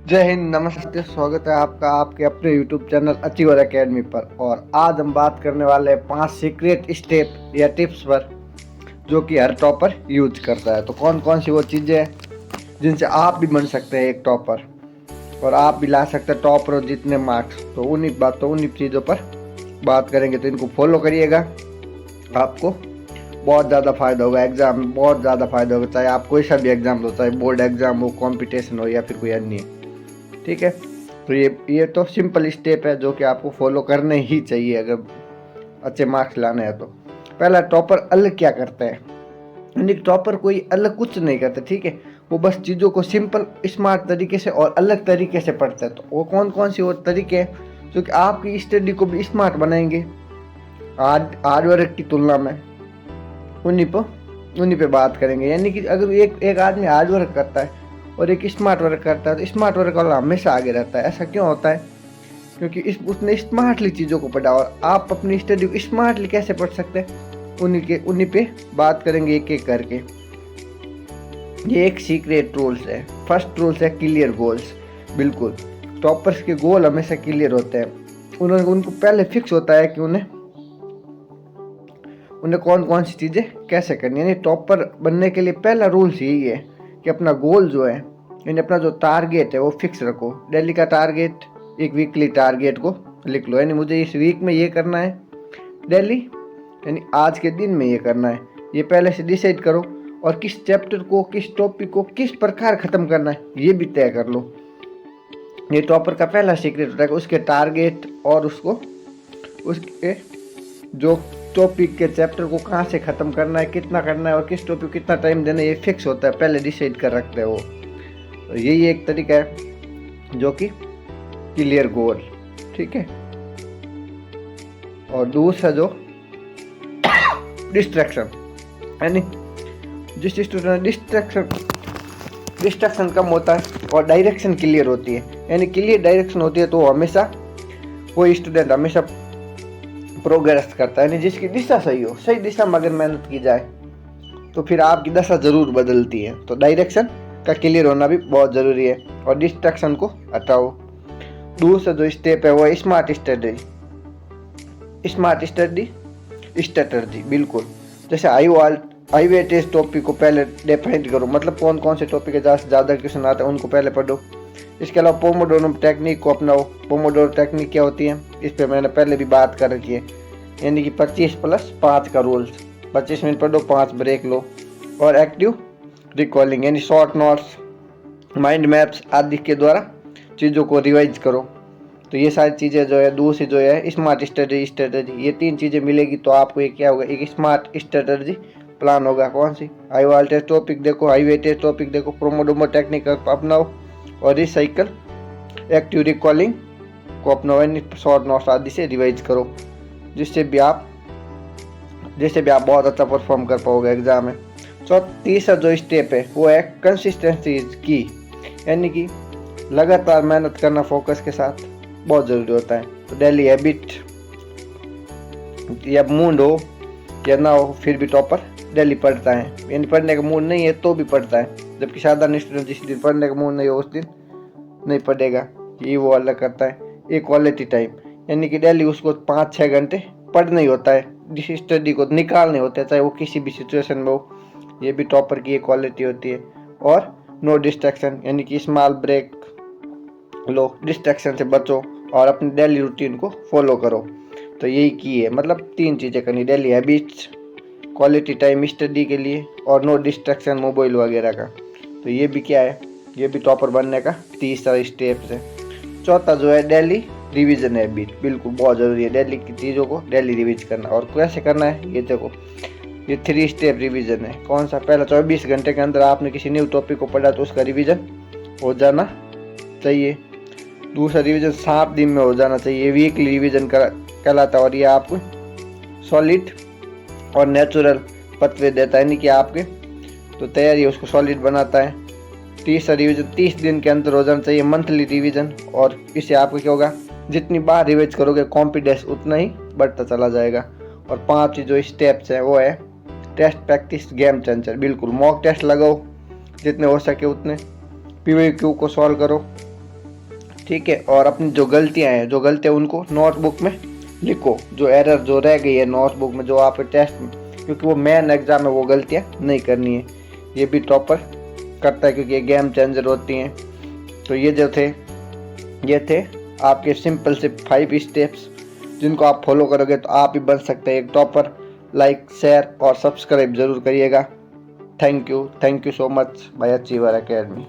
जय हिंद, नमस्ते, स्वागत है आपका आपके अपने YouTube चैनल अचीवर एकेडमी पर। और आज हम बात करने वाले हैं 5 सीक्रेट स्टेप या टिप्स पर जो कि हर टॉपर यूज करता है। तो कौन कौन सी वो चीज़ें हैं जिनसे आप भी बन सकते हैं एक टॉपर और आप भी ला सकते हैं टॉपर और जितने मार्क्स। तो उन्हीं चीज़ों पर बात करेंगे। तो इनको फॉलो करिएगा, आपको बहुत ज़्यादा फ़ायदा होगा। एग्ज़ाम में बहुत ज़्यादा फ़ायदा होगा, चाहे आप कोई सा भी एग्ज़ाम हो, चाहे बोर्ड एग्ज़ाम हो, कॉम्पिटिशन हो या फिर कोई अन्य। ठीक है, तो ये तो सिंपल स्टेप है जो कि आपको फॉलो करने ही चाहिए अगर अच्छे मार्क्स लाने हैं। तो पहला, टॉपर अलग क्या करता है। यानी टॉपर कोई अलग कुछ नहीं करता, ठीक है। वो बस चीज़ों को सिंपल स्मार्ट तरीके से और अलग तरीके से पढ़ता है। तो वो कौन कौन सी वो तरीके हैं जो कि आपकी स्टडी को भी स्मार्ट बनाएंगे हार्ड वर्क की तुलना में। उन्हीं पे बात करेंगे। यानी कि अगर एक आदमी हार्ड वर्क करता है और एक स्मार्ट वर्क करता है तो स्मार्ट वर्क वाला हमेशा आगे रहता है। ऐसा क्यों होता है? क्योंकि उसने स्मार्टली चीज़ों को पढ़ा। और आप अपनी स्टडी को स्मार्टली कैसे पढ़ सकते हैं, उन्हीं पे बात करेंगे एक एक करके। ये एक सीक्रेट रूल्स है। फर्स्ट रूल्स है क्लियर गोल्स। बिल्कुल, टॉपर्स के गोल हमेशा क्लियर होते हैं। उनको पहले फिक्स होता है कि उन्हें कौन कौन सी चीज़ें कैसे करनी है। यानी टॉपर बनने के लिए पहला रूल्स यही है कि अपना गोल जो है, यानी अपना जो टारगेट है वो फिक्स रखो। डेली का टारगेट, एक वीकली टारगेट को लिख लो। यानी मुझे इस वीक में ये करना है डेली, यानी आज के दिन में ये करना है। ये पहले से डिसाइड करो। और किस चैप्टर को, किस टॉपिक को किस प्रकार ख़त्म करना है ये भी तय कर लो। ये टॉपर का पहला सीक्रेट होता है कि उसके टारगेट और उसके जो टॉपिक के चैप्टर को कहाँ से ख़त्म करना है, कितना करना है और किस टॉपिक कितना टाइम देना है, ये फिक्स होता है, पहले डिसाइड कर रखते हैं वो। तो यही एक तरीका है जो कि क्लियर गोल, ठीक है। और दूसरा जो डिस्ट्रैक्शन, यानी जिस स्टूडेंट डिस्ट्रैक्शन कम होता है और डायरेक्शन क्लियर होती है, यानी क्लियर डायरेक्शन होती है, तो हमेशा कोई स्टूडेंट हमेशा प्रोग्रेस करता है। यानी जिसकी दिशा सही हो, सही दिशा में अगर मेहनत की जाए तो फिर आपकी दशा ज़रूर बदलती है। तो डायरेक्शन का क्लियर होना भी बहुत ज़रूरी है और डिस्ट्रैक्शन को हटाओ। दूसरा जो स्टेप है वो है स्मार्ट स्ट्रेटजी। बिल्कुल, जैसे हाई वेटेज टॉपिक को पहले डिफाइन करो। मतलब कौन कौन से टॉपिक है जहाँ से ज़्यादा क्वेश्चन आते हैं उनको पहले पढ़ो। इसके अलावा पोमोडोरो टेक्निक को अपनाओ। पोमोडोरो टेक्निक क्या होती है, इस पर मैंने पहले भी बात कर रखी है। यानी कि 25+5 का रूल्स। 25 मिनट पढ़ो, 5 ब्रेक लो। और एक्टिव रिकॉलिंग, यानी शॉर्ट नोट्स, माइंड मैप्स आदि के द्वारा चीज़ों को रिवाइज करो। तो ये सारी चीज़ें जो है, दूसरी जो है स्मार्ट स्ट्रेटजी, ये 3 चीज़ें मिलेगी तो आपको ये क्या होगा, एक स्मार्ट स्ट्रेटजी प्लान होगा। कौन सी? हाई वोल्टेज टॉपिक देखो, हाई वेटेज टॉपिक देखो, पोमोडोरो टेक्निक अपनाओ और रिसाइकल एक्टिव रिकॉलिंग को अपनाओ, यानी शॉर्ट नोट्स आदि से रिवाइज करो, जिससे भी आप बहुत अच्छा परफॉर्म कर पाओगे एग्जाम में। तो तीसरा जो स्टेप है वो है कंसिस्टेंसी इज की, यानी कि लगातार मेहनत करना फोकस के साथ बहुत ज़रूरी होता है। तो डेली हैबिट, या मूड हो या ना हो फिर भी टॉपर डेली पढ़ता है। यानी पढ़ने का मूड नहीं है तो भी पढ़ता है, जबकि साधारण स्टूडेंट जिस दिन पढ़ने का मूड नहीं हो उस दिन नहीं पढ़ेगा। ये वो अलग करता है। एक क्वालिटी टाइम, यानी कि डेली उसको 5-6 घंटे पढ़ना ही होता है, जिस स्टडी को निकालने होते हैं, चाहे वो किसी भी सिचुएशन में हो। ये भी टॉपर की एक क्वालिटी होती है। और नो डिस्ट्रैक्शन, यानी कि स्मॉल ब्रेक लो, डिस्ट्रैक्शन से बचो और अपनी डेली रूटीन को फॉलो करो। तो यही की है, मतलब 3 चीज़ें करनी, daily habits, quality time study के लिए और नो डिस्ट्रैक्शन मोबाइल वगैरह का। तो ये भी क्या है, ये भी टॉपर बनने का तीसरा स्टेप है। चौथा जो है डेली रिवीजन हैबिट। बिल्कुल बहुत ज़रूरी है डेली की चीज़ों को डेली रिवीज करना। और कैसे करना है ये देखो, ये 3 स्टेप रिवीजन है। कौन सा? पहला, 24 घंटे के अंदर आपने किसी न्यू टॉपिक को पढ़ा तो उसका रिवीजन हो जाना चाहिए। दूसरा, रिवीजन 7 दिन में हो जाना चाहिए, वीकली रिवीजन कहलाता है। और ये आपको सॉलिड और नेचुरल पतवे देता है, यानी कि आपके तो तैयारी उसको सॉलिड बनाता है। तीसरा, रिवीजन 30 दिन के अंदर हो जाना चाहिए, मंथली रिवीजन। और इससे आपको क्या होगा, जितनी बार रिवाइज करोगे कॉन्फिडेंस उतना ही बढ़ता चला जाएगा। और 5 जो स्टेप्स है वो है टेस्ट प्रैक्टिस गेम चेंजर। बिल्कुल, मॉक टेस्ट लगाओ जितने हो सके उतने, पीवाईक्यू को सॉल्व करो, ठीक है। और अपनी जो गलतियाँ हैं, जो गलतियाँ उनको नोटबुक में लिखो, जो एरर जो रह गई है नोटबुक में, जो आप टेस्ट में, क्योंकि वो मेन एग्जाम में वो गलतियाँ नहीं करनी है। ये भी टॉपर करता है क्योंकि ये गेम चेंजर होती हैं। तो ये जो थे, ये थे आपके सिंपल से 5 स्टेप्स, जिनको आप फॉलो करोगे तो आप भी बन सकते हैं एक टॉपर। लाइक, शेयर और सब्सक्राइब जरूर करिएगा। Thank you so much bye Achiever academy.